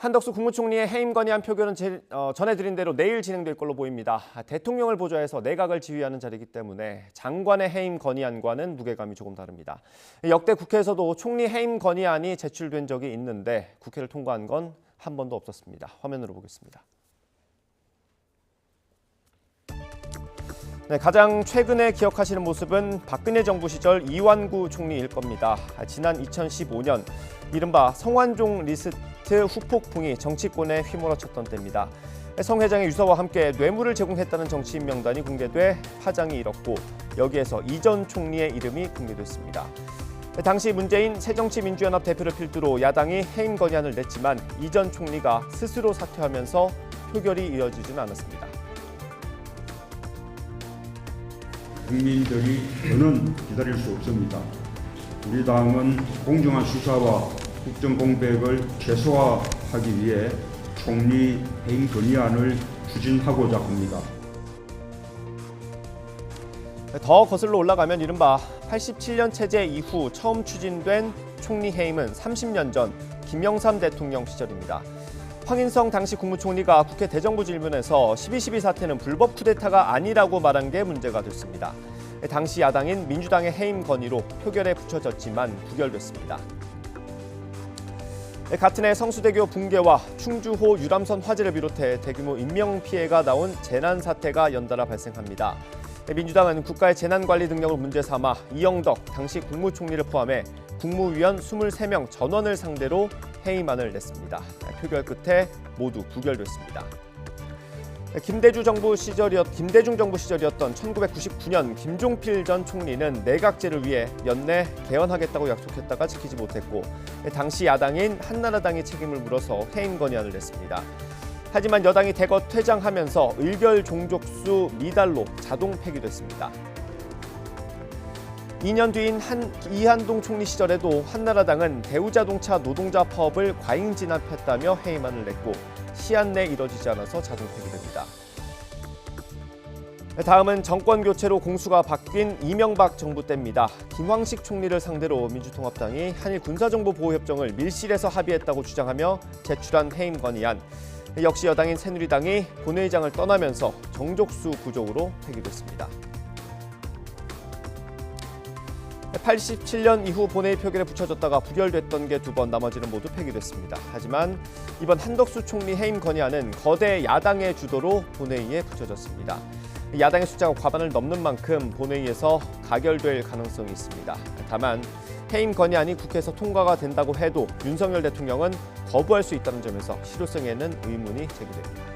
한덕수 국무총리의 해임 건의안 표결은 전해드린 대로 내일 진행될 걸로 보입니다. 대통령을 보좌해서 내각을 지휘하는 자리이기 때문에 장관의 해임 건의안과는 무게감이 조금 다릅니다. 역대 국회에서도 총리 해임 건의안이 제출된 적이 있는데 국회를 통과한 건 한 번도 없었습니다. 화면으로 보겠습니다. 네, 가장 최근에 기억하시는 모습은 박근혜 정부 시절 이완구 총리일 겁니다. 지난 2015년 이른바 성완종 리스트 후폭풍이 정치권에 휘몰아쳤던 때입니다. 성 회장의 유서와 함께 뇌물을 제공했다는 정치인 명단이 공개돼 파장이 일었고 여기에서 이 전 총리의 이름이 공개됐습니다. 당시 문재인 새정치민주연합 대표를 필두로 야당이 해임 건의안을 냈지만 이 전 총리가 스스로 사퇴하면서 표결이 이어지진 않았습니다. 국민들이 더는 기다릴 수 없습니다. 우리 당은 공정한 수사와 국정 공백을 최소화하기 위해 총리 해임 건의안을 추진하고자 합니다. 더 거슬러 올라가면 이른바 87년 체제 이후 처음 추진된 총리 해임은 30년 전 김영삼 대통령 시절입니다. 황인성 당시 국무총리가 국회 대정부 질문에서 12.12 사태는 불법 쿠데타가 아니라고 말한 게 문제가 됐습니다. 당시 야당인 민주당의 해임 건의로 표결에 붙여졌지만 부결됐습니다. 같은 해 성수대교 붕괴와 충주호 유람선 화재를 비롯해 대규모 인명피해가 나온 재난 사태가 연달아 발생합니다. 민주당은 국가의 재난관리 능력을 문제 삼아 이영덕 당시 국무총리를 포함해 국무위원 23명 전원을 상대로 해임안을 냈습니다. 표결 끝에 모두 부결됐습니다. 김대중 정부 시절이었던 1999년 김종필 전 총리는 내각제를 위해 연내 개헌하겠다고 약속했다가 지키지 못했고 당시 야당인 한나라당이 책임을 물어서 해임 건의안을 냈습니다. 하지만 여당이 대거 퇴장하면서 의결 종족수 미달로 자동 폐기됐습니다. 2년 뒤인 이한동 총리 시절에도 한나라당은 대우자동차 노동자 파업을 과잉 진압했다며 해임안을 냈고 시한 내 이뤄지지 않아서 자동 폐기됩니다. 다음은 정권 교체로 공수가 바뀐 이명박 정부 때입니다. 김황식 총리를 상대로 민주통합당이 한일 군사정보보호협정을 밀실에서 합의했다고 주장하며 제출한 해임 건의안. 역시 여당인 새누리당이 본회의장을 떠나면서 정족수 부족으로 폐기됐습니다. 87년 이후 본회의 표결에 붙여졌다가 부결됐던 게 2번, 나머지는 모두 폐기됐습니다. 하지만 이번 한덕수 총리 해임 건의안은 거대 야당의 주도로 본회의에 붙여졌습니다. 야당의 숫자가 과반을 넘는 만큼 본회의에서 가결될 가능성이 있습니다. 다만 해임 건의안이 국회에서 통과가 된다고 해도 윤석열 대통령은 거부할 수 있다는 점에서 실효성에는 의문이 제기됩니다.